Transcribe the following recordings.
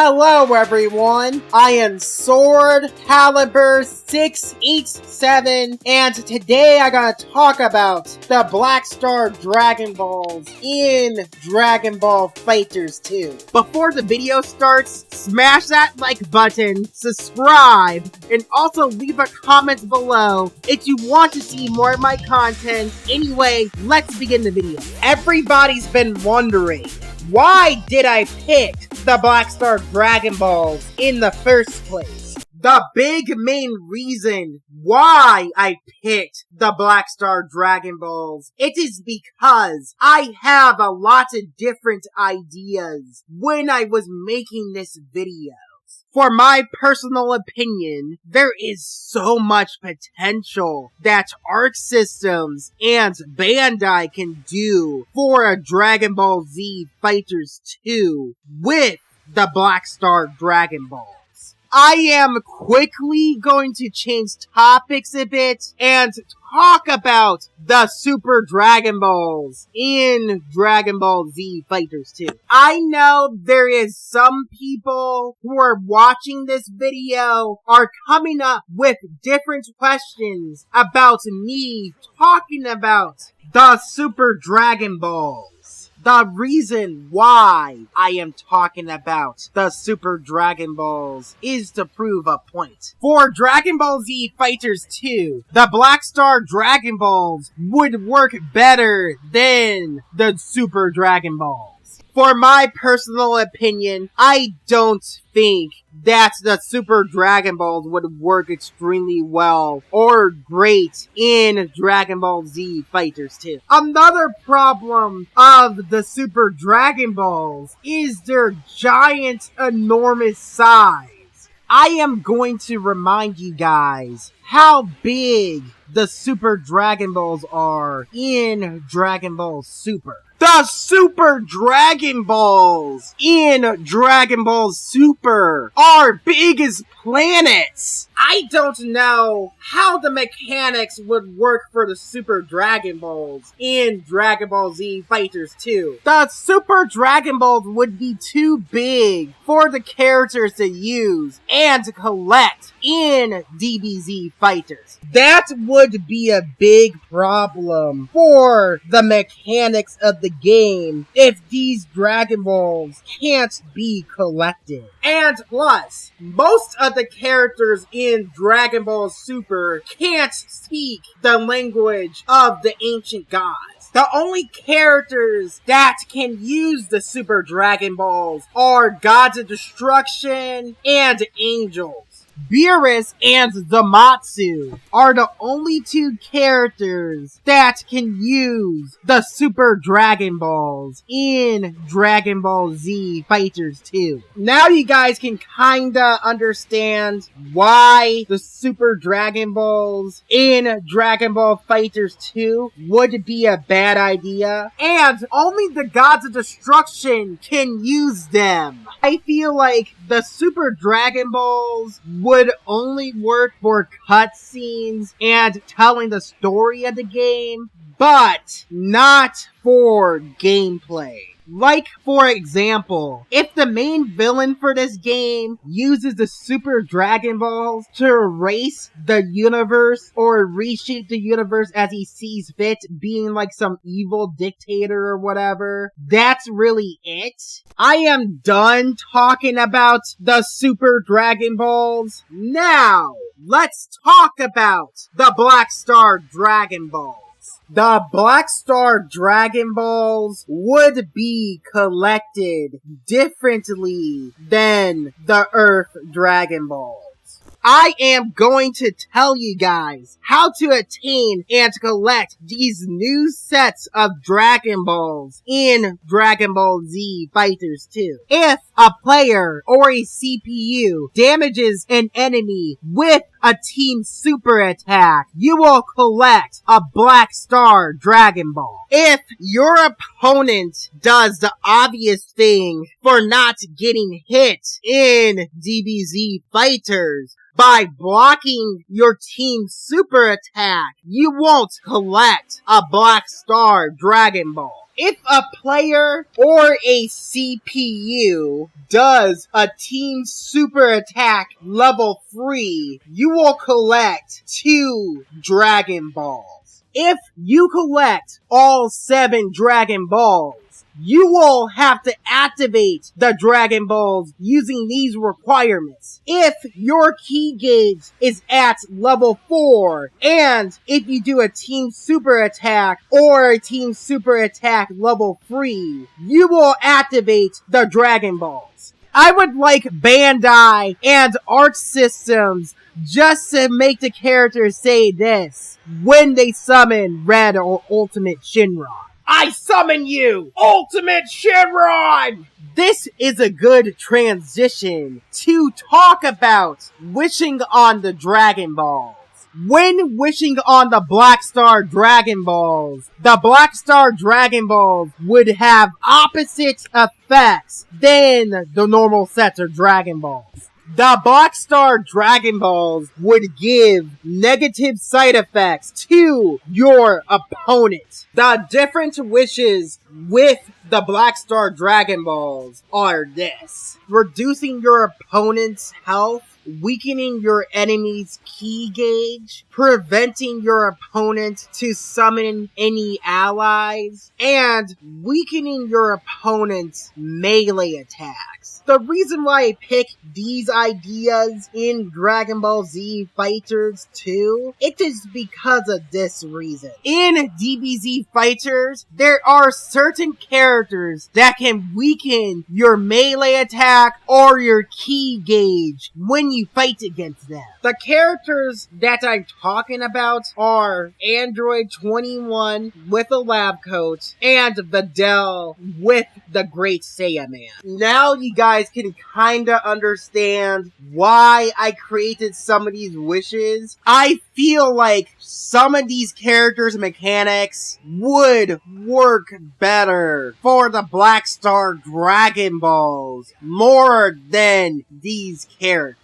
Hello everyone, I am Sword Caliber 687, and today I gotta talk about the Black Star Dragon Balls in Dragon Ball FighterZ 2. Before the video starts, smash that like button, subscribe, and also leave a comment below if you want to see more of my content. Anyway, let's begin the video. Everybody's been wondering, why did I pick the Black Star Dragon Balls in the first place? The big main reason why I picked the Black Star Dragon Balls, it is because I have a lot of different ideas when I was making this video. For my personal opinion, there is so much potential that Arc Systems and Bandai can do for a Dragon Ball Z FighterZ 2 with the Black Star Dragon Balls. I am quickly going to change topics a bit and talk about the Super Dragon Balls in Dragon Ball Z FighterZ 2. I know there is some people who are watching this video are coming up with different questions about me talking about the Super Dragon Balls. The reason why I am talking about the Super Dragon Balls is to prove a point. For Dragon Ball Z FighterZ 2, the Black Star Dragon Balls would work better than the Super Dragon Balls. For my personal opinion, I don't think that the Super Dragon Balls would work extremely well or great in Dragon Ball Z FighterZ 2. Another problem of the Super Dragon Balls is their giant, enormous size. I am going to remind you guys how big the Super Dragon Balls are in Dragon Ball Super. The Super Dragon Balls in Dragon Ball Super are big as planets. I don't know how the mechanics would work for the Super Dragon Balls in Dragon Ball Z FighterZ 2. The Super Dragon Balls would be too big for the characters to use and to collect in DBZ FighterZ. That would be a big problem for the mechanics of the game if these Dragon Balls can't be collected. And plus, most of the characters in Dragon Ball Super can't speak the language of the ancient gods. The only characters that can use the Super Dragon Balls are Gods of Destruction and Angels. Beerus and Zamasu are the only two characters that can use the Super Dragon Balls in Dragon Ball Z FighterZ 2. Now you guys can kinda understand why the Super Dragon Balls in Dragon Ball FighterZ 2 would be a bad idea, and only the Gods of Destruction can use them. I feel like the Super Dragon Balls would only work for cutscenes and telling the story of the game, but not for gameplay. Like, for example, if the main villain for this game uses the Super Dragon Balls to erase the universe or reshape the universe as he sees fit, being like some evil dictator or whatever, that's really it. I am done talking about the Super Dragon Balls. Now, let's talk about the Black Star Dragon Balls. The Black Star Dragon Balls would be collected differently than the Earth Dragon Balls. I am going to tell you guys how to attain and collect these new sets of Dragon Balls in Dragon Ball Z FighterZ 2. If a player or a CPU damages an enemy with a Team Super attack, you will collect a Black Star Dragon Ball. If your opponent does the obvious thing for not getting hit in DBZ FighterZ, by blocking your Team Super attack, you won't collect a Black Star Dragon Ball. If a player or a CPU does a team super attack level 3, you will collect 2 Dragon Balls. If you collect all 7 Dragon Balls, you will have to activate the Dragon Balls using these requirements. If your key gauge is at level 4, and if you do a team super attack or a team super attack level 3, you will activate the Dragon Balls. I would like Bandai and Arc Systems just to make the characters say this when they summon Red or Ultimate Shinron. I summon you, Ultimate Shinron! This is a good transition to talk about wishing on the Dragon Balls. When wishing on the Black Star Dragon Balls, the Black Star Dragon Balls would have opposite effects than the normal sets of Dragon Balls. The Black Star Dragon Balls would give negative side effects to your opponent. The different wishes with the Black Star Dragon Balls are this: reducing your opponent's health, weakening your enemy's key gauge, preventing your opponent to summon any allies, and weakening your opponent's melee attacks. The reason why I picked these ideas in Dragon Ball Z Fighters 2, it is because of this reason. In DBZ Fighters, there are certain characters that can weaken your melee attack or your key gauge when you fight against them. The characters that I'm talking about are Android 21 with a lab coat and Videl with the Great Saiyaman. Now you guys can kinda understand why I created some of these wishes. I feel like some of these characters' mechanics would work better for the Black Star Dragon Balls more than these characters.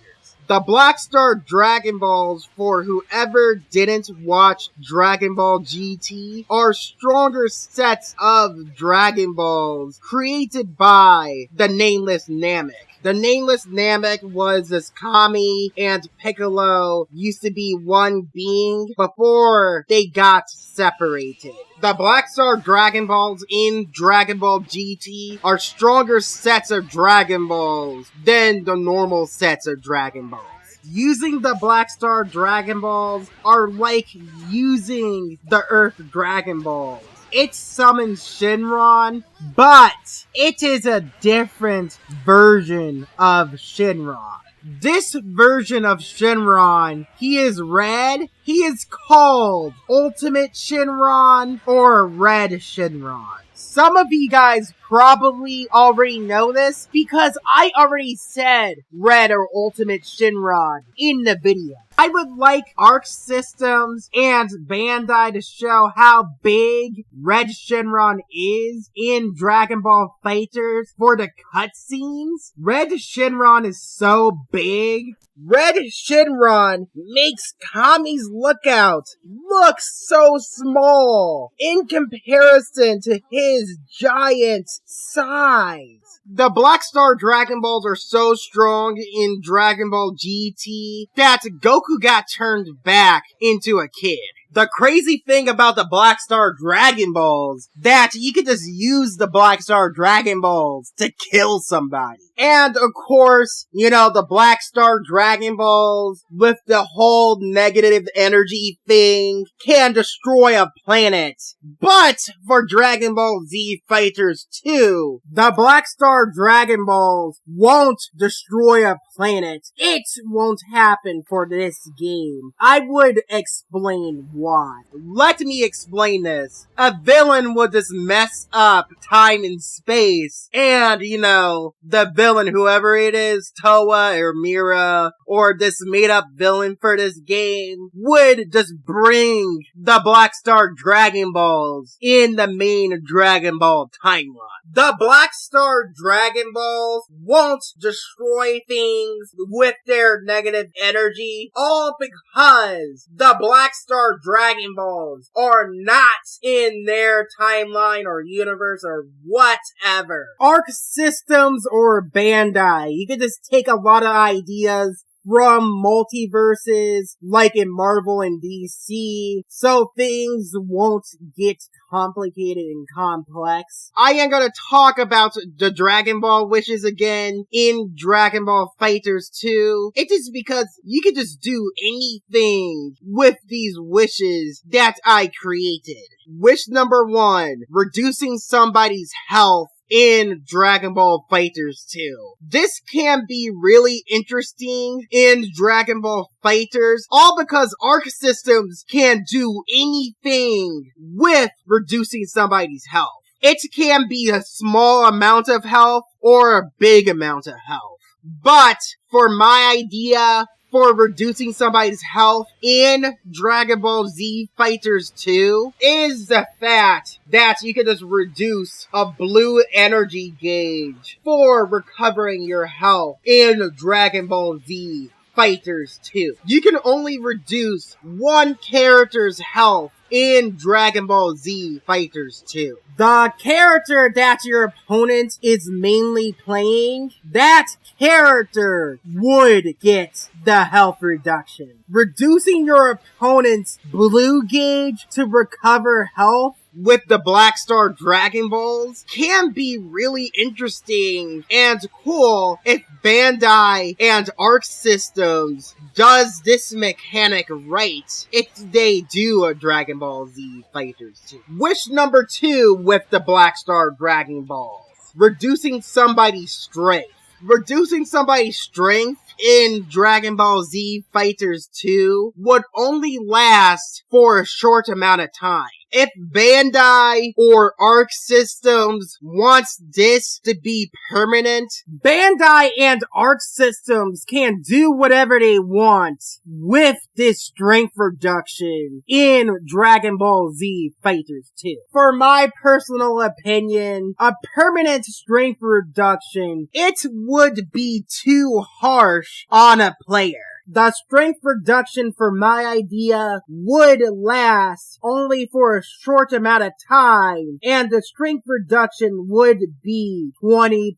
The Black Star Dragon Balls, for whoever didn't watch Dragon Ball GT, are stronger sets of Dragon Balls created by the Nameless Namek. The Nameless Namek was as Kami and Piccolo used to be one being before they got separated. The Black Star Dragon Balls in Dragon Ball GT are stronger sets of Dragon Balls than the normal sets of Dragon Balls. Using the Black Star Dragon Balls are like using the Earth Dragon Balls. It summons Shinron, but it is a different version of Shinron. This version of Shinron, he is red. He is called Ultimate Shinron or Red Shinron. Some of you guys probably already know this because I already said Red or Ultimate Shinron in the video. I would like Arc Systems and Bandai to show how big Red Shinron is in Dragon Ball FighterZ for the cutscenes. Red Shinron is so big. Red Shinron makes Kami's Lookout look so small in comparison to his giant size. The Black Star Dragon Balls are so strong in Dragon Ball GT that Goku got turned back into a kid. The crazy thing about the Black Star Dragon Balls, that you could just use the Black Star Dragon Balls to kill somebody. And of course, you know, the Black Star Dragon Balls with the whole negative energy thing can destroy a planet. But for Dragon Ball Z Fighters 2, the Black Star Dragon Balls won't destroy a planet. It won't happen for this game. I would explain why. Let me explain this. A villain would just mess up time and space, and, you know, the villain, whoever it is, Toa or Mira, or this made-up villain for this game, would just bring the Black Star Dragon Balls in the main Dragon Ball timeline. The Black Star Dragon Balls won't destroy things with their negative energy, all because the Black Star Dragon Balls are not in their timeline or universe or whatever. Arc Systems or Bandai, you can just take a lot of ideas from multiverses, like in Marvel and DC, so things won't get complicated and complex. I am gonna talk about the Dragon Ball wishes again in Dragon Ball FighterZ 2. It is because you can just do anything with these wishes that I created. Wish number 1, reducing somebody's health in Dragon Ball FighterZ 2. This can be really interesting in Dragon Ball FighterZ, all because Arc Systems can do anything with reducing somebody's health. It can be a small amount of health or a big amount of health. But for my idea for reducing somebody's health in Dragon Ball Z FighterZ 2 is the fact that you can just reduce a blue energy gauge for recovering your health in Dragon Ball Z FighterZ 2. You can only reduce one character's health in Dragon Ball Z FighterZ 2. The character that your opponent is mainly playing, that character would get the health reduction. Reducing your opponent's blue gauge to recover health with the Black Star Dragon Balls can be really interesting and cool if Bandai and Arc Systems does this mechanic right if they do a Dragon Ball Z FighterZ 2. Wish number 2 with the Black Star Dragon Balls. Reducing somebody's strength. Reducing somebody's strength in Dragon Ball Z FighterZ 2 would only last for a short amount of time. If Bandai or Arc Systems wants this to be permanent, Bandai and Arc Systems can do whatever they want with this strength reduction in Dragon Ball Z FighterZ 2. For my personal opinion, a permanent strength reduction, it would be too harsh on a player. The strength reduction for my idea would last only for a short amount of time, and the strength reduction would be 20%.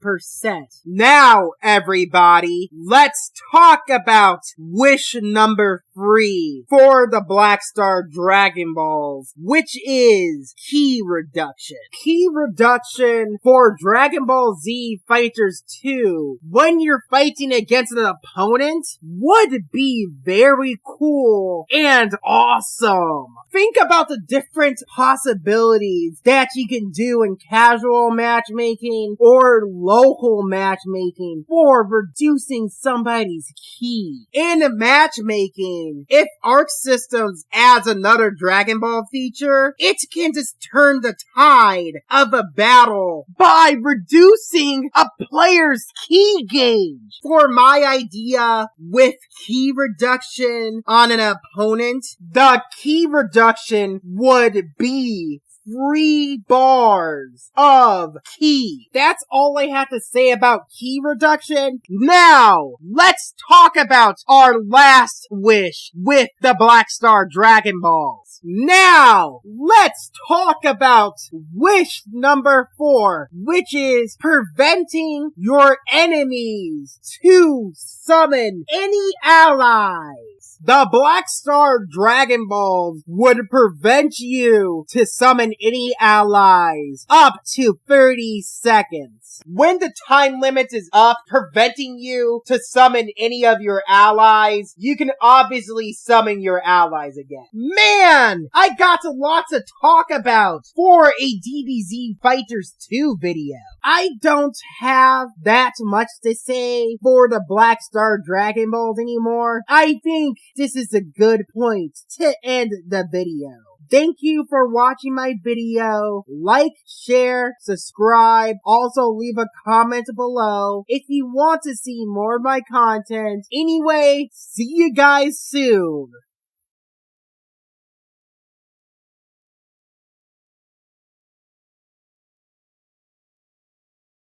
Now, everybody, let's talk about wish number 3 for the Black Star Dragon Balls, which is ki reduction. Ki reduction for Dragon Ball Z FighterZ 2, when you're fighting against an opponent, would be very cool and awesome. Think about the different possibilities that you can do in casual matchmaking or local matchmaking for reducing somebody's ki. In matchmaking, if Arc Systems adds another Dragon Ball feature, it can just turn the tide of a battle by reducing a player's ki gauge. For my idea with ki reduction on an opponent, the ki reduction would be 3 bars of ki. That's all I have to say about ki reduction. Now, let's talk about our last wish with the Black Star Dragon Balls. Now, let's talk about wish number 4, which is preventing your enemies to summon any allies. The Black Star Dragon Balls would prevent you to summon any allies up to 30 seconds. When the time limit is up, preventing you to summon any of your allies, you can obviously summon your allies again. Man, I got a lot to talk about for a DBZ FighterZ 2 video. I don't have that much to say for the Black Star Dragon Balls anymore. I think this is a good point to end the video. Thank you for watching my video. Like, share, subscribe. Also leave a comment below if you want to see more of my content. Anyway, see you guys soon.